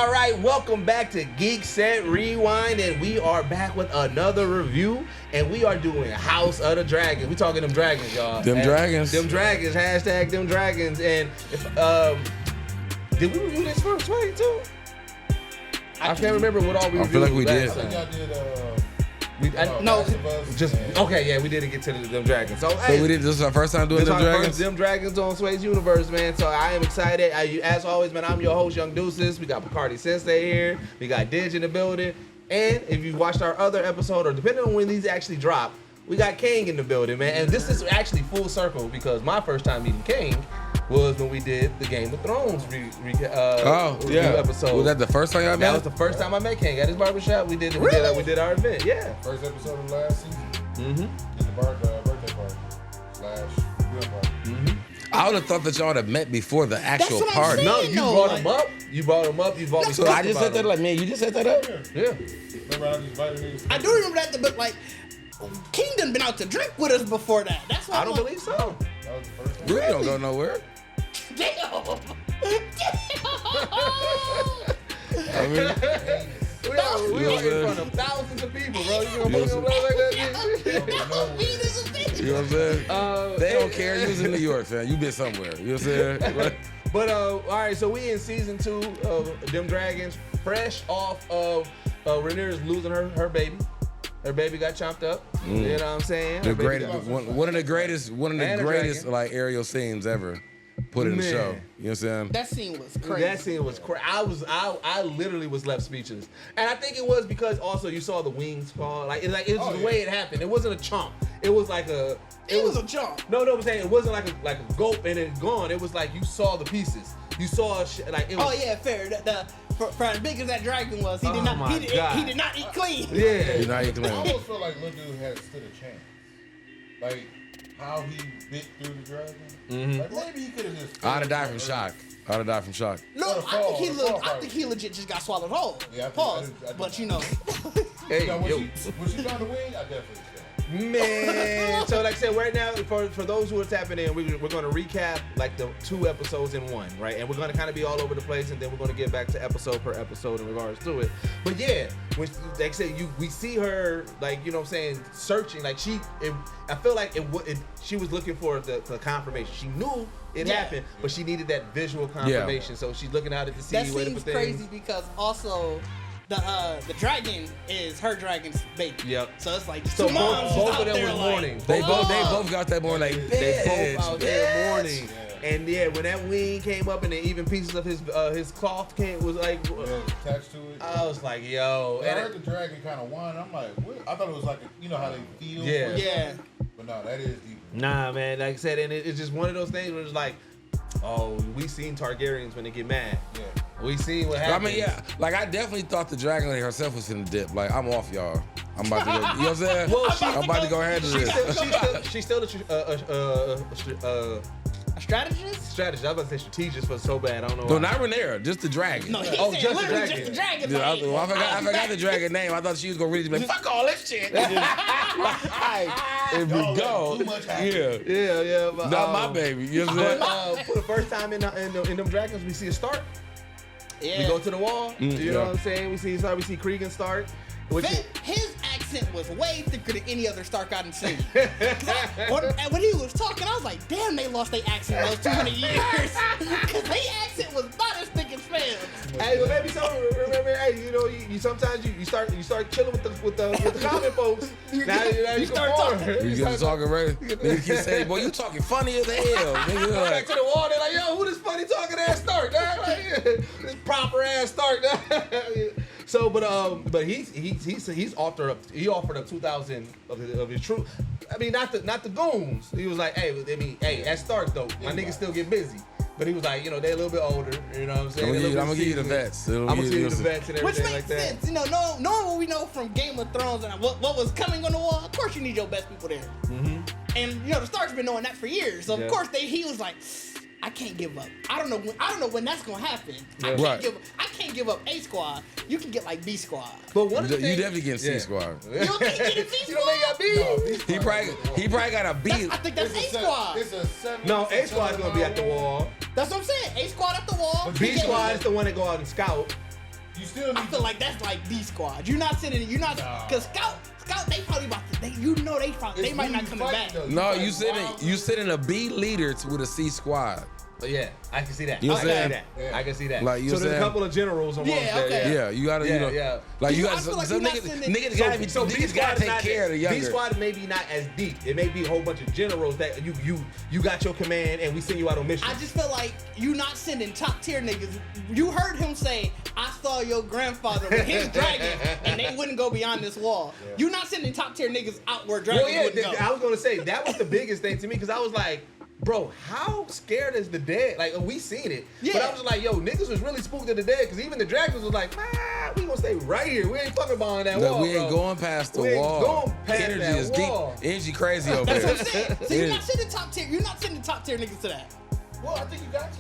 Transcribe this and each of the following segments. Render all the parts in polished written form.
All right, welcome back to Geekset Rewind, and we are back with another review, and we are doing House of the Dragon. We talking them dragons, y'all. Them dragons. Them dragons. Hashtag them dragons. And if, did we review this first way too? I can't remember what all we reviewed. I feel like we did. I think y'all did. We didn't get to them dragons. So we did. This is our first time doing them dragons. Them dragons on Sway's universe, man. So I am excited. As always, man, I'm your host, Young Deuces. We got Bacardi Sensei here. We got Didge in the building. And if you watched our other episode, or depending on when these actually drop, we got King in the building, man. And this is actually full circle because my first time meeting King was when we did the Game of Thrones review episode. Was that the first time y'all met? That was the first time I met King at his barbershop. We did our event, yeah. First episode of last season. Mm-hmm. In the birthday party / real party. Mm-hmm. I would have thought that y'all would have met before the actual party. No, you brought him up. You brought him up. You've always So I just said that like, man, you just set that up? Yeah. Remember I just invited me? I do remember that, but like, King done been out to drink with us before that. That's why I don't believe so. That was the first time. We don't go nowhere. Damn. I mean, We are in front of thousands of people, bro. You gonna put him like that? you know what I'm saying? They don't care. You was in New York, fam. You been somewhere. You know what I'm saying? But all right, so we in season 2 of Them Dragons, fresh off of Rhaenyra's losing her baby. Her baby got chopped up. You know what I'm saying? The greatest, one of the greatest like aerial scenes ever put in the show. You know what I'm saying? That scene was crazy. That scene was crazy. I literally was left speechless, and I think it was because also you saw the wings fall. It was the way it happened. It wasn't a chomp. It was like a. It was a chomp. No, I'm saying it wasn't like a gulp and it's gone. It was like you saw the pieces. You saw like it was. Oh yeah, fair. For as big as that dragon was, he did not. He did not eat clean. Yeah. He did not eat clean. I almost felt like little dude had stood a chance. Like how he bit through the dragon. Mm-hmm. Like maybe he could have just. I'd have died from shock. No, I think he legit just got swallowed whole. Yeah, Pause. But you know. Hey, When yo. she found the wing, I definitely. Man, so like I said, right now, for those who are tapping in, we're going to recap like the 2 episodes in one, right? And we're going to kind of be all over the place, and then we're going to get back to episode per episode in regards to it. But yeah, when, like I said, we see her, like, you know what I'm saying, searching. Like I feel like she was looking for the confirmation. She knew it happened, but she needed that visual confirmation. Yeah. So she's looking out at the sea, that waiting for seems things. crazy because also the dragon is her dragon's baby. Yep. So it's like So two moms both of them there was mourning. They both got that morning like, They both out there bitch. mourning. And yeah, when that wing came up and then even pieces of his cloth was like attached to it. I was like, yo. I heard the dragon kind of whine. I'm like, what? I thought it was like, you know how they feel. Yeah. But no, that is deep. Nah, man. Like I said, and it's just one of those things where it's like, oh, we seen Targaryens when they get mad. Yeah. We seen what happened. I mean, yeah, like I definitely thought the dragon lady herself was finna dip. Like, I'm off, y'all. I'm about to go. You know what I'm saying? Well, I'm about to go handle this. She's still a strategist? strategist. I was about to say strategist, but so bad. I don't know. No, not Rhaenyra, just the dragon. No, he Oh, said just the literally dragon. just the dragon. Yeah, Like, I forgot the dragon name. I thought she was gonna really be like, fuck all this shit. Like, if we go, Too much happened. Yeah. But, not my baby. You know what I'm saying? But for the first time in them dragons, we see a start. Yeah. We go to the wall. You know yeah. what I'm saying? We see Cregan start. His accent was way thicker than any other Stark I've seen. When he was talking, I was like, damn, they lost their accent in those 200 years. Because their accent was not as thick as Spam's. Hey, but maybe so. Remember, hey, you know, you sometimes you start chilling with the common folks. Now you start talking. You get to talking right. Then you keep saying, boy, you talking funny as hell. Nigga, Go like, back to the wall. They're like, yo, who this funny talking ass Stark? Like, this proper ass Stark. So, but he's offered up 2,000 of his troops. I mean, not the goons. He was like, hey, that's Stark though. My niggas still get busy. But he was like, you know, they're a little bit older. You know what I'm saying? I'm gonna give you the vets. I'm gonna give you the vets and Which everything makes like that. sense. You know, knowing what we know from Game of Thrones and what was coming on the wall, of course you need your best people there. Mm-hmm. And you know, the Stark's been knowing that for years. So Yeah. of course he was like, I can't give up. I don't know when that's gonna happen. Yeah. I can't give up A squad. You can get like B squad. But one of the You things, definitely getting C squad. You don't think you get a B You don't think squad? I B? He probably got a B. I think that's A squad. It's a 7. No, A squad's gonna be at the wall. That's what I'm saying. A squad at the wall. B squad is the one that go out and scout. still need I feel like that's like D squad. You're not sending. You're not because Scout. They probably about to. They might not come back. No, you sending a B leader with a C squad. But yeah, I can see that. You know I what I'm can see saying? that. Yeah. I can see that. Like, you so know there's a what I'm couple of generals amongst there. okay. Yeah, you gotta, you know, yeah. like you I got feel like some you're not niggas. sending- Niggas gotta be. So Niggas gotta take care of the younger. D squad may be not as deep. It may be a whole bunch of generals that you got your command and we send you out on missions. I just feel like you not sending top tier niggas. You heard him say, "I saw your grandfather with his dragon, and they wouldn't go beyond this wall." Yeah. You not sending top tier niggas out where dragons Well, yeah, wouldn't go. I was gonna say that was the biggest thing to me because I was like, bro, how scared is the dead? Like, we seen it, but I was like, yo, niggas was really spooked at the dead because even the dragons was like, man, we gonna stay right here. We ain't fucking behind that wall. We ain't bro. going past the We ain't wall. going past Energy that is wall. deep. Energy crazy over That's there. what I'm saying. So you're not sending top tier. You're not sending top tier niggas to that. Well, I think you got to.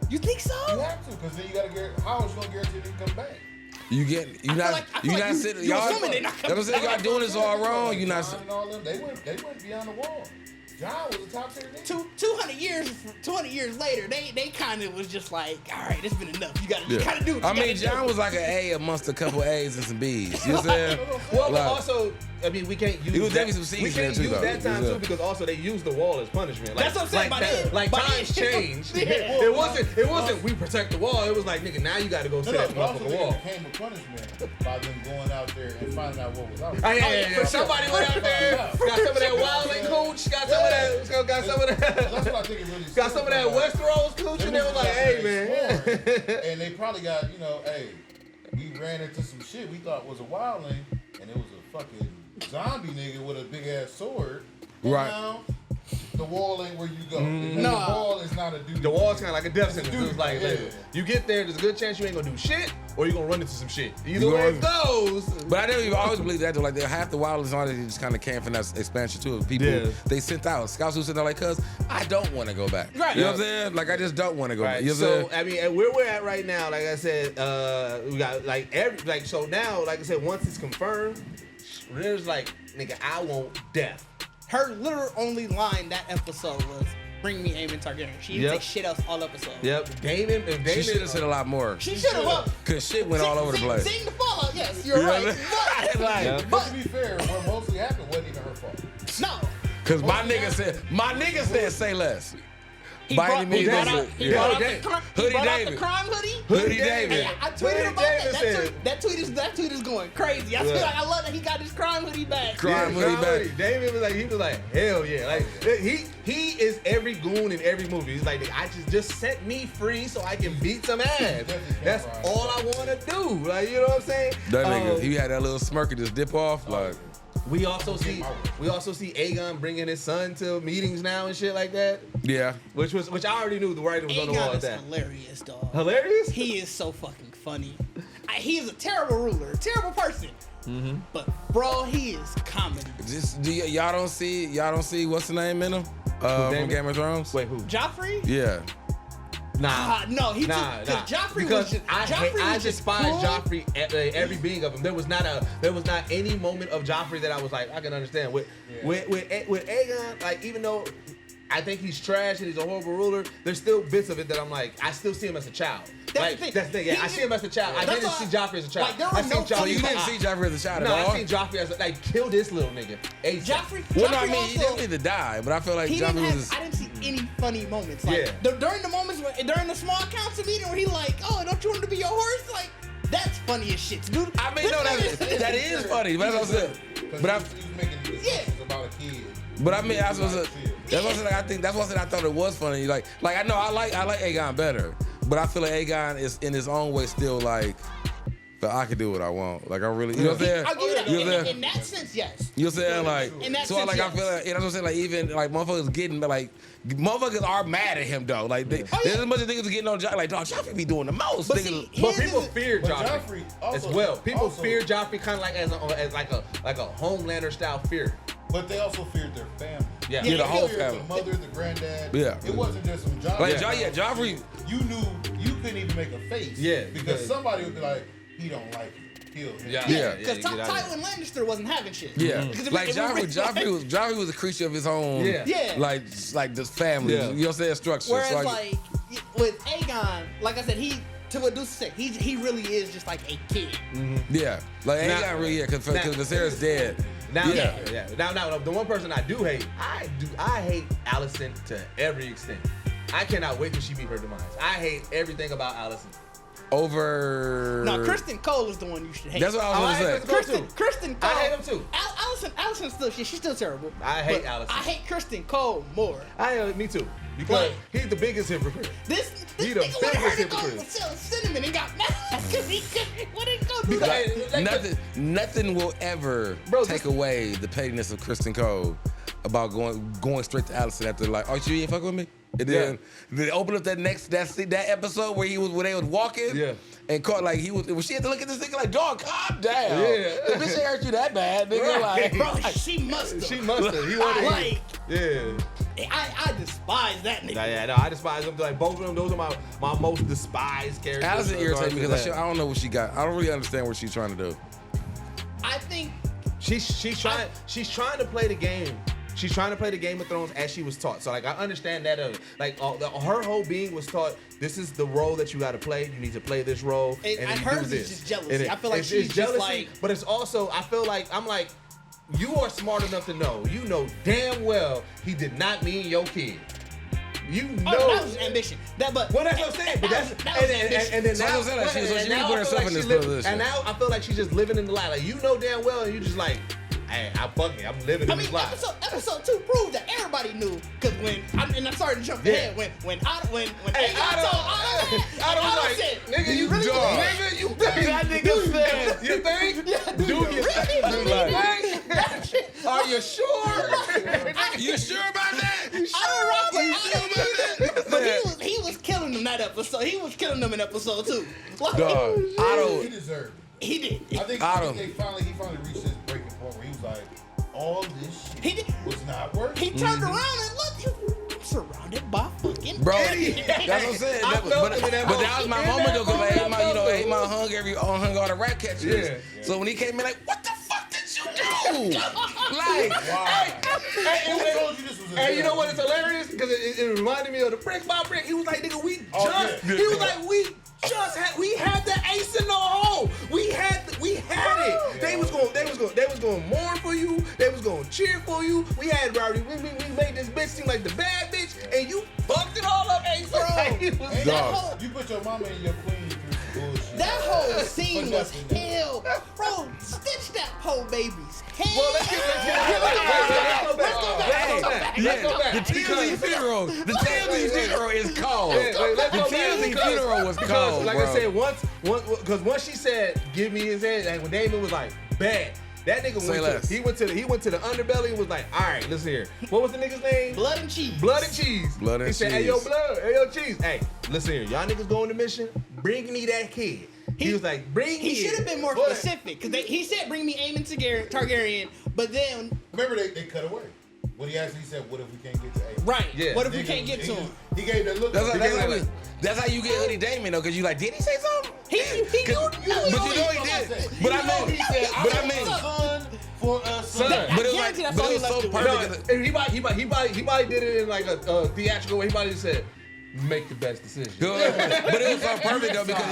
You think so? You have to, because then you gotta guarantee. How is you gonna guarantee they can come back? You I not feel like sitting. you Y'all, assuming they not that's what I'm saying. Y'all doing this all wrong. You not. John and all them, they went beyond the wall. John was a top tier nigga. 200 years later, they kind of was just like, all right, it's been enough. You gotta kind of do what you I mean, gotta John do. was like an A amongst a couple A's and some B's. You know what I'm saying? Well, but Like, also, I mean, we can't use He was that. definitely some We C's there, can't too, use though. that time Yeah. too because also they used the wall as punishment. Like, That's what I'm saying, Like, by then. like By times then. changed. Yeah. It wasn't. We protect the wall. It was like, nigga, now you got to go sit at the But also motherfucking they wall. became a punishment by them going out there and finding out what was out Oh, there. yeah. Somebody went out there, got some of that wilding cooch, got some of That's that, what I think it really got some of that Westeros cooch, and they was like, hey, man. And they probably got, hey, we ran into some shit we thought was a wildling, and it was a fucking zombie nigga with a big ass sword. And Right. now, the wall ain't where you go. Nah. The wall is not a dude. The wall's kind of like a death sentence. Dude, It's like, yeah. you get there, there's a good chance you ain't gonna do shit, or you're gonna run into some shit. Either You way it gonna- goes. But I never even always believed that though. Like half the wildest on it just kind of came from that expansion too. Of people Yeah. they sent out scouts who sent out like, cuz I don't want to go back. Right. You know what I'm saying? Like I just don't want to go back. Right. You know what I'm So saying? I mean, and where we're at right now, like I said, we got so now, like I said, once it's confirmed, there's like, nigga, I want death. Her literal only line that episode was, "Bring me Aemond Targaryen." She didn't Yep. say shit else all episode. Yep. Damon. She should have said a lot more. She should have. Cause shit went all over the place. Seeing the fallout, yes, you're You know right. what I mean? Like, Yeah. But to be fair, what mostly happened wasn't even her fault. No. Cause my nigga said say less. He By brought, any means he brought out, necessary. he Yeah. brought out Hoodie the crime, he Hoodie brought out David. the crime hoodie. Hoodie David. Hey, I tweeted Hoodie about that. David said- That tweet is going crazy. I feel like I love that he got his crime hoodie back. Crime hoodie back. Damon was like, hell yeah. Like he is every goon in every movie. He's like, I just set me free so I can beat some ass. That's all I wanna do. Like, you know what I'm saying? That nigga, he had that little smirk and just dip off. Like, We also see Aegon bringing his son to meetings now and shit like that. yeah. Which I already knew the writing was on the wall Aegon at is that. hilarious, dog. Hilarious? He is so fucking funny. He is a terrible ruler, a terrible person. Mm-hmm. But bro, he is comedy. Just y'all don't see what's the name in him? From Damon? Game of Thrones? Wait, who? Joffrey? Yeah. Nah. No, he Nah. because Joffrey Because was just I despise cruel. Joffrey every being of him. There was not any moment of Joffrey that I was like, I can understand. With Aegon, like, even though I think he's trash and he's a horrible ruler, there's still bits of it that I'm like, I still see him as a child. That's the thing. Yeah, I see him as a child. I That's didn't why- see Joffrey as a child. like, there were I no seen Joffrey. So you didn't see Joffrey as a child at No, all? I seen Joffrey as like, kill this little nigga. ASAP. Joffrey. Well, no, I Joffrey mean, he also- didn't need to die, but I feel like He Joffrey didn't was. have, I didn't see any funny moments. Like, Yeah. during the moments during the small council meeting where he like, oh, don't you want to be your horse? Like, that's funny as shit, dude. I mean, no, that is funny. But that's what I'm saying. But he was making decisions about a kid. I mean, that's what I'm saying. That's what I'm saying. I think that's what I thought it was funny. Like I know I like Aegon better, but I feel like Aegon is in his own way still like, but I can do what I want. Like I really, you know what I'm saying? I'll give you that. You know what I'm In saying? that sense, yes. You know what I'm saying? Like, In that so sense, like I yes. feel like, you know what I'm saying? Like even like motherfuckers getting like motherfuckers are mad at him though. Like there's a bunch of niggas getting on Joffrey. Like dog, Joffrey be doing the most. But Niggas- see, But his people is- fear But Joffrey Joffrey also- as well. People also- fear Joffrey kind of like as like a Homelander style fear. But they also feared their family. Yeah. Yeah, the They whole feared family. The mother, the granddad. Yeah. It wasn't just some Joffrey. Like Joffrey. You knew you couldn't even make a face. Yeah, Because because- somebody would be like, he don't like you. Kill him. Yeah. Because get out of Tywin Lannister wasn't having shit. Yeah, Because if like it- if it- Joffrey was a creature of his own. Yeah. Yeah. like this family. Yeah. You know what I'm saying? Structure. Whereas So, like with Aegon, like I said, he to what Deuce said, he really is just like a kid. Yeah, like ain't got really because Viserys dead. Now, Now, the one person I do hate, I hate Alicent to every extent. I cannot wait till she meet her demise. I hate everything about Alicent. Over. No, Kristen Cole is the one you should hate. That's what I was gonna say. Kristen Cole. I hate him too. Allison's still she's still terrible. I hate but Alicent. I hate Kristen Cole more. Me too. Because he's the biggest hypocrite. This He the nigga went biggest to go hypocrite. sell cinnamon and got mad because he wouldn't go do that. Nothing will ever take away the pettiness of Kristen Cole about going straight to Alicent after like, oh, you ain't fuck with me? And then they open up that episode where they was walking and caught like she had to look at this nigga like, dog, calm down. Yeah. The bitch ain't hurt you that bad, nigga. Right. Like, bro, she must have. She must have. He wanted I despise that nigga. I despise them. Like both of them, those are my most despised characters. Alicent irritates me because I don't know what she got. I don't really understand what she's trying to do. I think she's trying to play the game. She's trying to play the Game of Thrones as she was taught. So like I understand that her whole being was taught, this is the role that you got to play. You need to play this role. And then you do this. It's just jealousy. I feel like she's it's jealousy, just like, but it's also I feel like I'm like, you are smart enough to know. You know damn well he did not mean your kid. You know that was ambition. That's what I'm saying. But that's and then now I feel like she's just living in the lie. Like you know damn well, and you just like, hey, I'm living in this life. Episode 2 proved that everybody knew. Cause I'm sorry to jump ahead. When Otto said, nigga, you really dumb. Nigga, you think? That nigga said, you think? Do you think? Are you sure? You sure about that? But he was killing them that episode. He was killing them in episode 2. Like, He deserved it. He did. I think he finally reached this breaking point where he was like, all this shit was not working. He turned around and looked, I'm surrounded by fucking bro. That's what I'm saying. But that was my moment though, because Aemond hung all the rat catchers. Yeah. So when he came in, like, what the fuck did you do? Like, hey, you know what? It's hilarious because it reminded me of the brick by brick. He was like, nigga, we had the ace in the hole. We had it. They was going to mourn for you. They was going to cheer for you. We had Rowdy. We made this bitch seem like the bad bitch, and you fucked it all up, Ace. Bro, you put your mama and your queen through bullshit. That whole scene was hell. Bro, stitch that whole baby's head. Well, let's go back. The TLC funeral. The TLC funeral is cold. The TLC funeral was cold. Like I said, once she said, "Give me his head," and when Daemon was like, "Bad," that nigga went to the underbelly and was like, "All right, listen here. What was the nigga's name? Blood and cheese. He said, "Hey yo, blood. Hey yo, cheese. Hey, listen here. Y'all niggas going to mission. Bring me that kid." He was like, "Bring me." He should have been more specific because he said, "Bring me Aemond Targaryen," but then remember they cut away. When he actually said, "What if we can't get to Aemond?" Right. Yeah. What if we can't get to him? He gave that look. That's how you get Hoodie Daemon though, because you like, did he say something? He but you know he did. But I mean, son for a son. But it was so perfect. He probably did it in like a theatrical way. He probably said, make the best decision. But it was so perfect though, because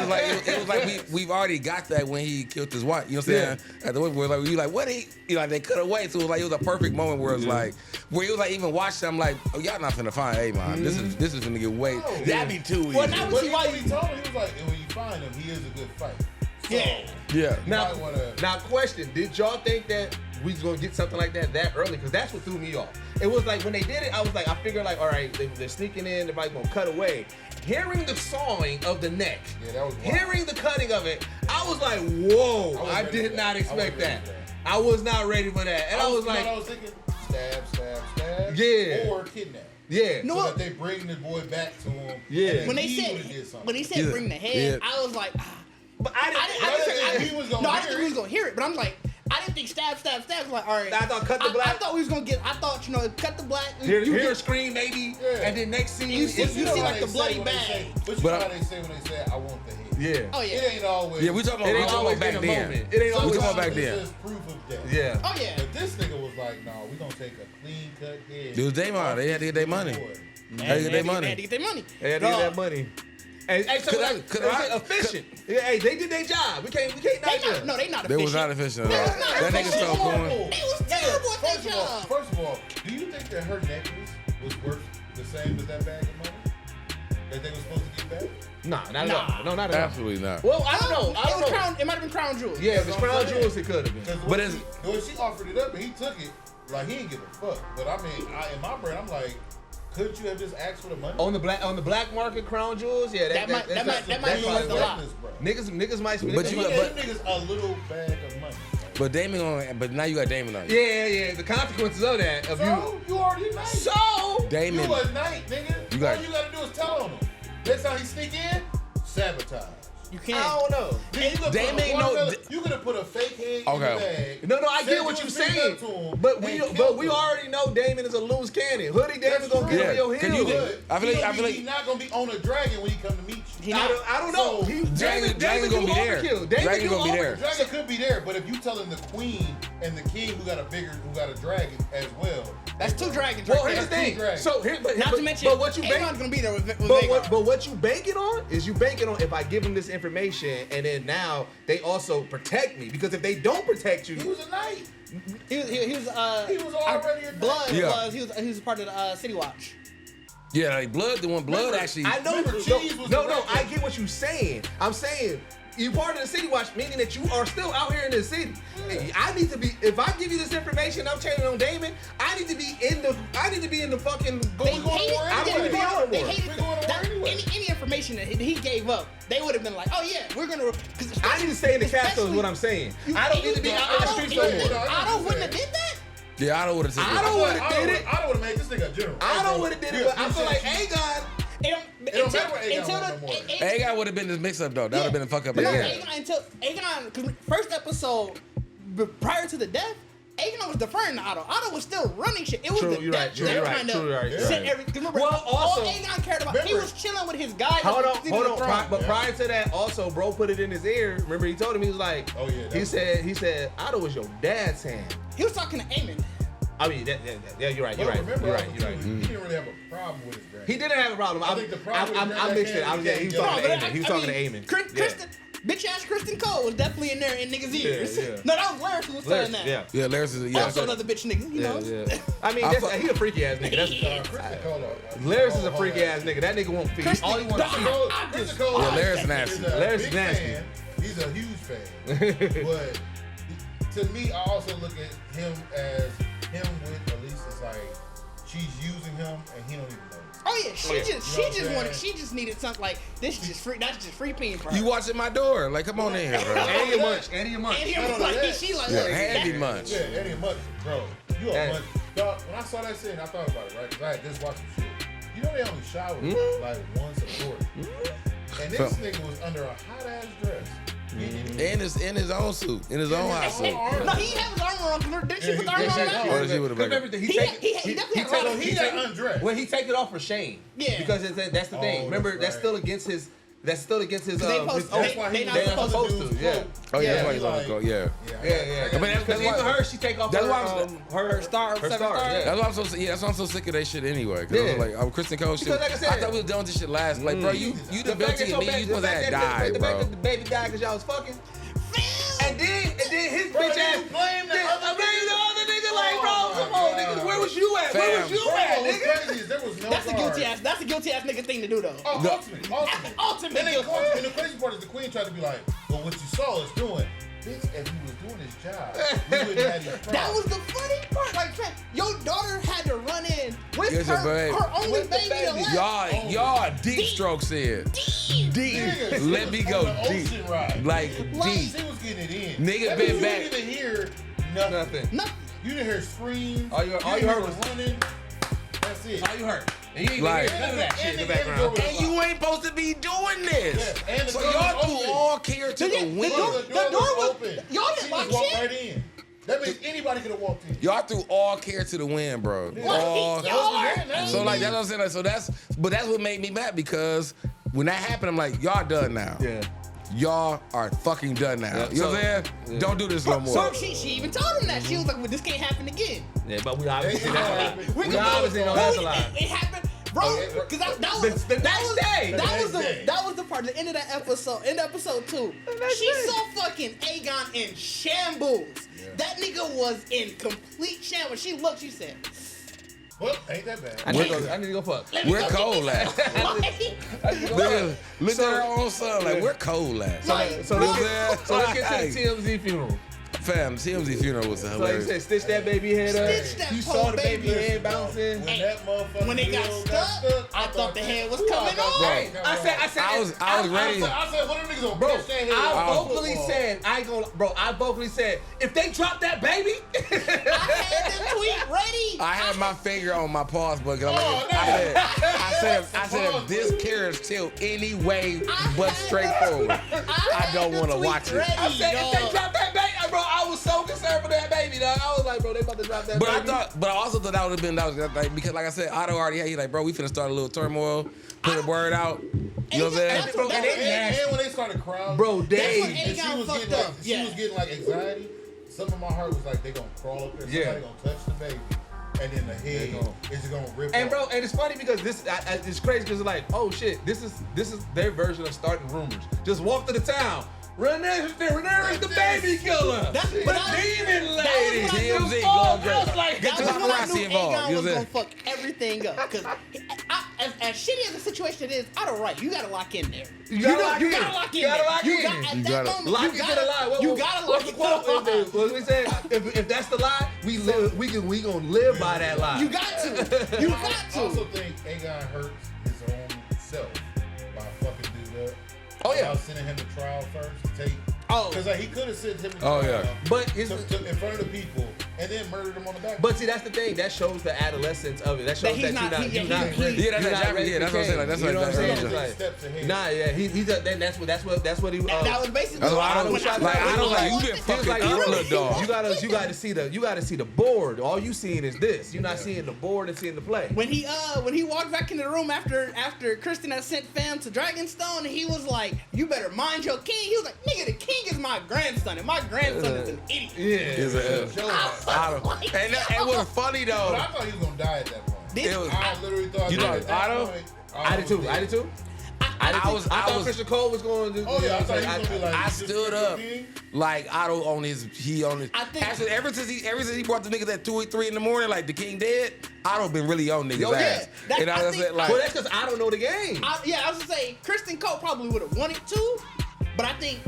it was like we've already got that when he killed his wife. You know what I'm saying? At the point where like you like what they cut away. So it was a perfect moment where it's like where it was like even watching. I'm like, oh y'all not finna find Aemond. This is finna get way. That'd be too easy. Well, now we see why he told him. He was like, and when you find him, he is a good fighter. So, yeah. Now, question: did y'all think that we was gonna get something like that early? Because that's what threw me off. It was like when they did it, I was like, I figured like, all right, they're sneaking in, they're probably gonna cut away. Hearing the sawing of the neck, that was wild. Hearing the cutting of it, I was like, whoa! I did not expect that. I was not ready for that, and I was like, I was thinking, stab, yeah, or kidnap. Yeah. So that they bring the boy back to him. Yeah. When he said bring the head, I was like, But I didn't think we was gonna hear it. But I'm like, I didn't think stab. I was like, all right. I thought cut the black. I thought we was gonna get. I thought cut the black. You hear a scream maybe, and then next scene you see like the bloody bag. But you know how they say when they say, "I want the head." Yeah. Oh yeah. It ain't always. Yeah, we talking about back then. It ain't always talking about back then. It's proof of death. Yeah. Oh yeah. But this nigga was like, "No, we gonna take a clean cut head." It was Daemon. They had to get their money. They had to get their money. They had to get that money. And hey, so efficient. Hey, they did their job. We can't knock them. No, they not They efficient. was not efficient They at was all. not That nigga efficient. stole corn. They was terrible at their job. First of all, do you think that her necklace was worth the same as that bag of money that they were supposed to get back? Nah, not at all. No, not at all. Absolutely not. Well, I don't know. I don't know. Crown, it might have been Crown Jewels. Yeah, if it's Crown Jewels, it could have been. Because But when she offered it up and he took it, like he didn't give a fuck. But I mean, in my brain, I'm like, couldn't you have just asked for the money? On the black market Crown Jewels, yeah, That might be worth a lot. Niggas might. But Them niggas a little bag of money. But Damon on, but now you got Damon on. Yeah. The consequences of that. So you already night. So Damon. You a night, nigga. All you gotta do is tell on him. Next time he sneak in, sabotage. You can't. I don't know. You could have put a fake head in the bag. No, I get what you're saying. But we already know Damon is a loose cannon. Hoodie Damon gonna get on your heels. I feel like he's not gonna be on a dragon when he come to meet you. I don't know. Dragon gonna be there. Dragon gonna be there. Dragon could be there, but if you telling the queen and the king who got a dragon as well. That's two dragons. Well, here's the thing. So not to mention, but what you Aemon's gonna be there with but what you banking on is you banking on if I give them this information and then now they also protect me, because if they don't protect you, he was a knight. He was already a blood. Yeah. He was part of the City Watch. Yeah, like blood actually. I know. No, I get what you're saying. I'm saying you part of the City Watch, meaning that you are still out here in the city. I need to be. If I give you this information, I'm changing on Damon. I need to be in the fucking. I need to be on They war. hated any information that he gave up. They would have been like, oh yeah, we're gonna. I need to stay in the castle. Is what I'm saying. I don't need to be out in the streets no more. Otto wouldn't have did that. Yeah, Otto would have said that. Otto would have did it. Otto would have made this nigga a general. Otto would have did it, but I feel like Aegon. It don't matter what Aegon was no more. Aegon would have been this mix-up though. That would have been a fuck up again. Aegon, cause first episode, prior to the death, Aegon was deferring to Otto. Otto was still running shit. It was the death that kind of set everything. Remember, all Aegon cared about, he was chilling with his guys. Hold on. But prior to that, also, bro put it in his ear. Remember, he told him, he was like, oh yeah. He said, Otto was your dad's hand. He was talking to Aemond. I mean, yeah, you're right. You're right. He didn't really have a problem with his dragon. He didn't have a problem. I think the problem I mixed it. He was talking to Aemond. He was talking to Aemond. Kristen, bitch ass Kristen Cole was definitely in there in niggas' ears. Yeah. No, that was Laris who was saying that. Yeah, Laris is also another bitch nigga, you know. Yeah. I mean, he a freaky ass nigga. Laris is a freaky ass nigga. That nigga won't feed. All he wants to feed. Kristen Cole. Laris nasty. Laris is nasty. He's a huge fan. But to me, I also look at him as him with Elise. It's like she's using him and he don't even know. Oh yeah, she just needed something like this. Is just free. That's just free peen for her. You watching my door? Like, come on in here, bro. Andy a munch. She like, Handy munch. Yeah, Eddie a munch, bro. You a munch. Dog, when I saw that scene, I thought about it, right? Because I had just watched some shit. You know they only shower like once a quarter. And this nigga was under a hot ass dress. In his own suit, in his own hot suit. No, he had his armor on. Didn't she put the armor on? Or she would have been. Everything He got undressed. Well, he take it off for shame. Yeah. Because that's the thing. Remember, that's still against his. That's still against his. They not supposed to. Yeah. Oh yeah, that's why he's on the go. Yeah. I mean, because even her, she take off her star. That's why I'm so. Yeah, that's why I'm so sick of that shit anyway. Cause I was like, Kristen Cole shit. Because like I said, I thought we was done with this shit last. Like, bro, you the best thing me. You supposed to have died, bro. The baby died because y'all was fucking. And then his bitch ass blame the other nigga. Like, bro, come on, nigga, where was you at? Where was you at, nigga? There was no That's a guilty ass nigga thing to do though. Ultimate. And the crazy part is the queen tried to be like, well, what you saw is doing. Bitch, if he was doing his job, we wouldn't have these problems. That was the funny part. Like, your daughter had to run in with her only baby. Y'all deep strokes in. Deep. Let me go deep. Like deep. She was getting it in. Nigga been back. You didn't hear Nothing. You didn't hear screams. All you heard was running. That's it. All you heard. And you ain't even hear none of that shit in the background. And you ain't supposed to be doing this. Yeah, so y'all threw all care to the wind. The door was open. Y'all didn't lock walk shit. right in. That means anybody could have walked in. Y'all threw all care to the wind, bro. Yeah. So like that's what I'm saying. Like, so that's what made me mad, because when that happened, I'm like, y'all done now. Yeah. Y'all are fucking done now. Yeah, you know what I'm saying? Yeah. Don't do this no more. So she even told him that. She was like, well, this can't happen again. Yeah, but we obviously know that's a lie. We obviously know that's a lie. It happened. Bro, because that was The next day. that was the part. The end of that episode. In episode 2, she saw fucking Aegon in shambles. Yeah. That nigga was in complete shambles. She looked. She said, "Well, ain't that bad. I need to go fuck. Where Cole at? Look at her own son. Like, where Cole at? So let's get to the TMZ funeral. Fam, TMZ funeral was So he hilarious. said, stitch that baby head up. Stitch that You poor saw the baby. baby head bouncing. When that motherfucker when it got stuck, I thought the head was coming off. I said, I was ready. I said, what are niggas gonna bro, catch that head? I vocally said, I vocally said, if they drop that baby, I had the tweet ready. I had my finger on my pause button. I said, if this carries till any way but straightforward, I don't want to watch it. I said, if they drop that baby, bro, I was so concerned for that baby, dog. I was like, bro, they about to drop that baby. But I also thought that would have been like, because like I said, Otto already had, he's like, bro, we finna start a little turmoil, put a word out. You know what I'm saying? And when they started crying, bro, That's when and she Aegon was fucked getting up. like, she was getting like anxiety. Some of my heart was like, they gonna crawl up there, somebody gonna touch the baby, and then the head is just gonna rip. And off. bro, and it's funny because this, it's crazy because it's like, oh shit, this is their version of starting rumors. Just walk to the town. Rhaenyra is the baby killer. But demon lady. TMZ going great. Get the paparazzi involved. Aegon was gonna fuck everything up because as shitty as the situation is, I don't right. You gotta lock in there. You gotta lock in. You gotta lock in. At that moment, Lock it to the lie. You gotta lock it to the lie. What we said? If that's the lie, we gonna live by that lie. You got to. You got I to. also think Aegon hurts his own self by fucking do that. Oh yeah. Without sending him to trial first to take. Oh. Because like, he could have sent him to Oh, trial. yeah. But in front of the people and then murdered him on the back. But see, that's the thing. That shows the adolescence of it. That shows That that you're not ready. Yeah, that's You're not ready that's to what I'm saying. Like, that's you know what I'm saying? that's It's what like, steps ahead. nah, yeah, he's then that's what he. That was basically. That's why I don't when like. I don't like. You been He was fucking like, up, little dog. you gotta see the board. All you seeing is this. You're not seeing the board and seeing the play. When he walked back into the room after Kristen had sent fam to Dragonstone, he was like, "You better mind your king." He was like, "Nigga, the king is my grandson, and my grandson is an idiot." And what's funny though. But I thought he was gonna die at that point. It was, I literally thought. You know, at that Otto? point, I did too. I thought Christian Cole was going to do. Oh yeah, I thought he was gonna be like. I you just stood killed up the king? like Otto on his. I think- Actually, ever since he brought the niggas at 2 or 3 in the morning, like the king dead. Otto been really on niggas' Yo, yeah. ass. And I was like, Well, that's because I don't know the game. I was gonna say Kristen Cole probably would have wanted to, but I think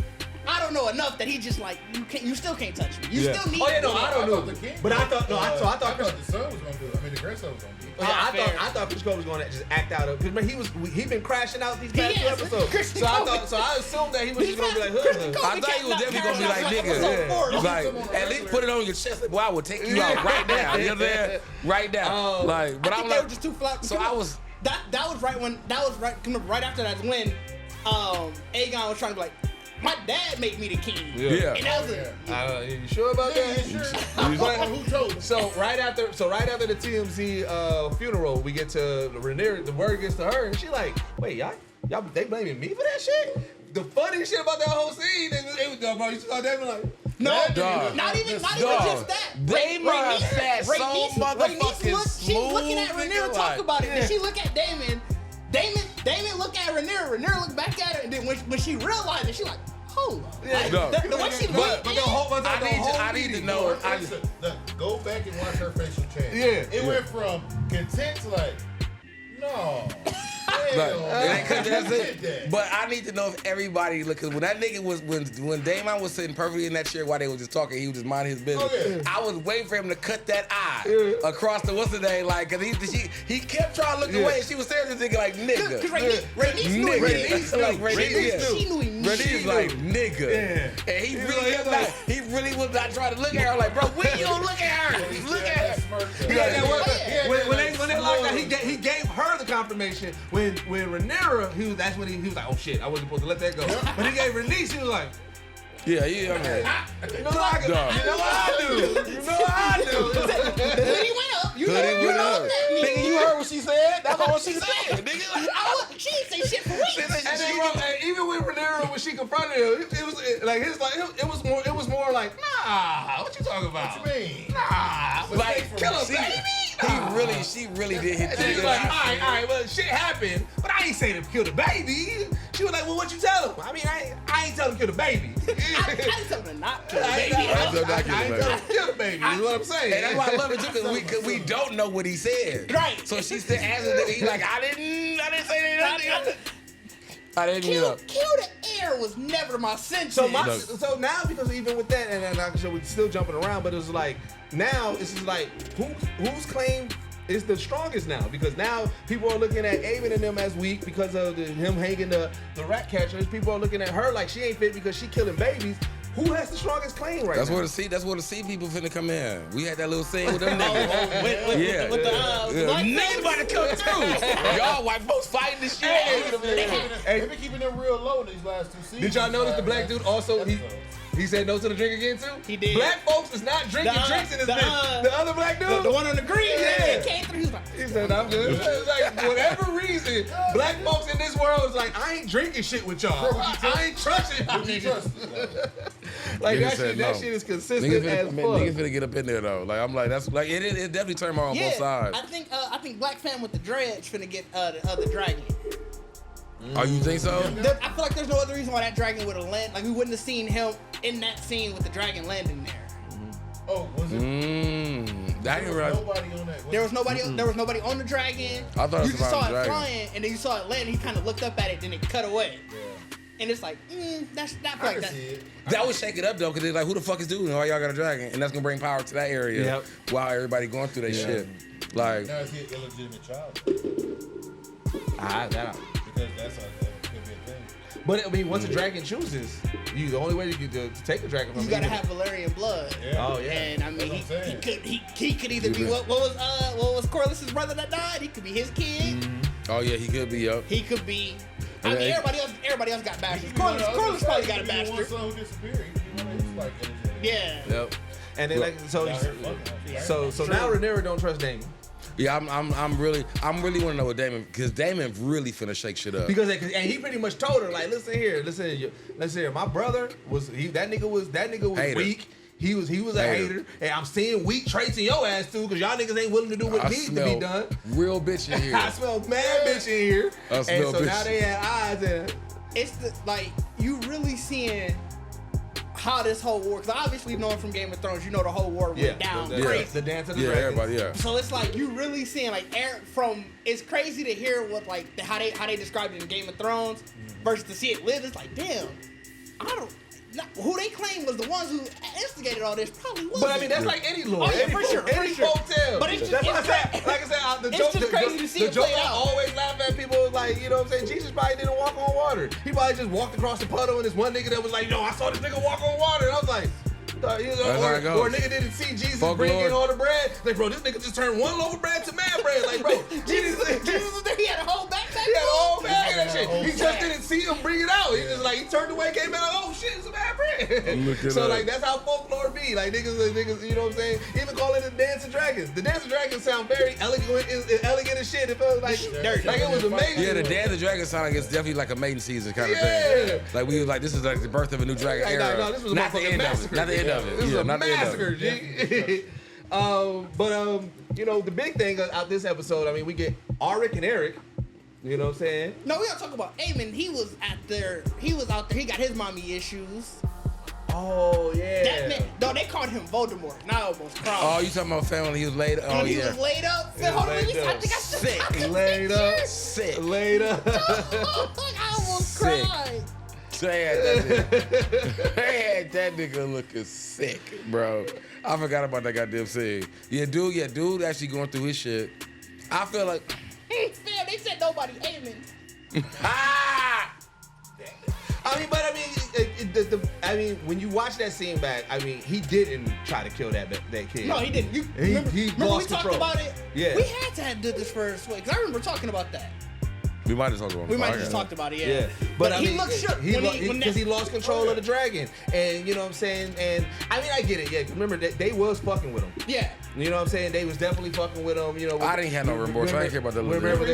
I don't know enough that he just like you still can't touch me. You still need. Oh yeah, no, I don't know. the king. But I thought I Christian. thought the son was gonna do it. I mean, the grandson was gonna do it. Yeah, fair. I thought Christian Cole was going to just act out of because he been crashing out these past He two is. episodes. Christian I Cole- assumed that he was just going to be like Christian hood. Cole- I thought he was definitely gonna be like, nigga, like at least put it on your chest. Like, boy, I will take you out right now. You know what I'm saying? Right now. Like, but I I'm think they were like, just too flat. so I was. That was right after that when Aegon was trying to be like, my dad made me the king. Yeah. And that was You sure about Yeah, that? sure. Who told you? So right after the TMZ funeral, we get to Rhaenyra. The word gets to her, and she like, wait, y'all they blaming me for that shit? The funny shit about that whole scene, it was bro. You saw that like. no, Dog. not even just that. Daemon said so motherfucking She's looking at smooth, Rhaenyra nigga, talk like- about it. Then she look at Daemon. Damon look at Rhaenyra. Rhaenyra look back at her, and then when she realized it, she like, hold on. Like, No. the way she But the whole, I need to know. Go back and watch her facial change. Yeah. It went from content to like, no. But I need to know if everybody look, cause when that nigga was when Daemon was sitting perfectly in that chair while they was just talking, he was just minding his business. Oh, yeah. I was waiting for him to cut that eye across the what's the name, like, cause he kept trying to look away, and she was staring at this nigga like nigga. Because Rhaenys knew Nigga, immediately. like She knew immediately. Rhaenys like nigga, and he really was not trying to look at her like, bro, when you don't look at her, look at her. When they locked out, he gave her the confirmation. When Rhaenyra, that's when he was like, oh shit, I wasn't supposed to let that go. But he gave Rhaenys, he was like, Yeah, I you know what I do? You know what I do? The hoodie went up. You Hoodie know went up. that means. Nigga, you heard what she said? That's all she said, nigga. She didn't say shit for weeks. And then, even with Rhaenyra, when she confronted him, it was more like, nah, what you talking about? What you mean? Nah, Like, kill him, she- baby. She really did hit And then he's the like, all right, well, shit happened, but I ain't saying to kill the baby. She was like, well, what you tell him? I mean, I ain't tell him to kill the baby. I didn't tell him to not kill the I baby. ain't tell him to kill the baby, is what I'm saying. And that's why I love it too, because we don't know what he said. Right. So she's still asking that. He's like, I didn't say nothing. I didn't, Kill the air was never my sentence. So now, because even with that, and I'm sure we're still jumping around, but it's like now it's just like whose claim is the strongest now? Because now people are looking at Aemond and them as weak because of him hanging the rat catchers. People are looking at her like she ain't fit because she killing babies. Who has the strongest claim right now? That's where the sea people finna come in. We had that little scene with them niggas. with the black niggas about to come through. Y'all white folks fighting this shit. They've been keeping them real low these last 2 seasons. Did y'all notice the black dude also he said no to the drink again too? He did. Black folks is not drinking drinks in this bitch. The other black dude, the one on the green, Yeah. he came through. He was like, he said I'm good. It's like whatever reason, black folks in this world is like I ain't drinking shit with y'all. I ain't trusting you. Like that shit is consistent as fuck. Niggas finna get up in there though. Like I'm like that's like it definitely turned me on both sides. I think Black Fam with the dreads finna get the other dragon. Oh, you think so? I feel like there's no other reason why that dragon would have landed. Like we wouldn't have seen him in that scene with the dragon landing there. Oh, was it? That ain't right. Nobody on that. There was nobody. There was nobody on the dragon. I thought it was you just saw about it the dragon. flying, and then you saw it land. He kind of looked up at it, then it cut away. Yeah. And it's like, that's not I like can that. see it. That would shake it up though, because it's like, who the fuck is doing? Why y'all got a dragon? And that's gonna bring power to that area. Yep. While everybody going through that shit. Like, Now is he an illegitimate child? That Because that's could be a thing. But I mean, once a dragon chooses, the only way to take a dragon from You gotta have Valerian blood. Yeah. Oh yeah. And I mean, That's what I'm he could either be what was Corliss's brother that died? He could be his kid. oh yeah, he could be up. He could be. I mean, Yeah. everybody else got bastards. He could be one of the other Corliss probably got a guys. He could be the one bastard. son who disappeared. He could be one of these, like, illegitimate. Yeah. Yep. And then like so now Rhaenyra don't trust Daemon. Yeah, I'm really want to know what Daemon, because Daemon really finna shake shit up. Because and he pretty much told her like, listen here, my brother that nigga was Hater. weak. He was a hater, and I'm seeing weak traits in your ass too, because y'all niggas ain't willing to do what needs to be done. Real bitch in here. I smell mad bitch in here, and smell so bitch. now they had eyes and It's you really seeing how this whole war, because obviously knowing from Game of Thrones, you know the whole war went down crazy. the dance of the Yeah, dragons. everybody, yeah. So it's like you really seeing it's crazy to hear what how they described it in Game of Thrones versus to see it live. It's like, damn, who they claim was the ones who instigated all this probably wasn't. But I mean, that's like any lore. Oh, yeah, any for folk, sure, any for sure. folk tale. But it's just- that's what it's I said. Like I said, the it's joke. just crazy to see the it joke play I out. always laugh at people is like, you know what I'm saying? Jesus probably didn't walk on water. He probably just walked across the puddle, and this one nigga that was like, I saw this nigga walk on water, and I was like. Or a nigga didn't see Jesus bring in all the bread. Like, bro, this nigga just turned one loaf of bread to man bread. Like, bro, Jesus was there. He had a whole backpack. He had a whole bag of that shit. whole He just bag. didn't see him bring it out. He just like, he turned away, came back like, oh shit, it's a bad bread. So like, that's how folklore be. Like niggas, you know what I'm saying? Even calling it Dance of Dragons. The Dance of Dragons sound very elegant as shit. It felt like dirty. Like it was amazing. Yeah, the Dance of Dragons sound like it's definitely like a maiden season kind of Yeah. thing. Like we was like, this is like the birth of a new dragon Like, era. no, this was a not the motherfucking end massacre. of it. Not the end of it. This was Yeah, a not the end of massacre, it. G. You know, the big thing out this episode, I mean, we get Auric and Eric. You know what I'm saying? No, we gotta talk about Aemond. He was out there. He got his mommy issues. Oh yeah. That man, no, they called him Voldemort. And I almost cried. Oh, you talking about family? He was laid. Oh when he yeah. was laid up. Yeah, Hold on, laid up. I think I still Sick. got the Laid up. picture. Sick. Later. I almost Sick. cried. They had that nigga looking sick, bro. I forgot about that goddamn scene. Yeah, dude actually going through his shit. I feel like, Man, they said nobody Aemond. I mean, when you watch that scene back, I mean, he didn't try to kill that kid. No, he didn't. He Remember we lost talked control. about it? Yeah. We had to have did this first way, because I remember talking about that. we might have talked about it. We might have just talked about it, yeah. Yeah, But I he mean, looked shook because he lost control of the dragon, and you know what I'm saying. And I mean, I get it, yeah. 'Cause remember, they was fucking with him. Yeah. You know what I'm saying? They was definitely fucking with him. You know, I didn't have no remorse. I didn't care about the little. Remember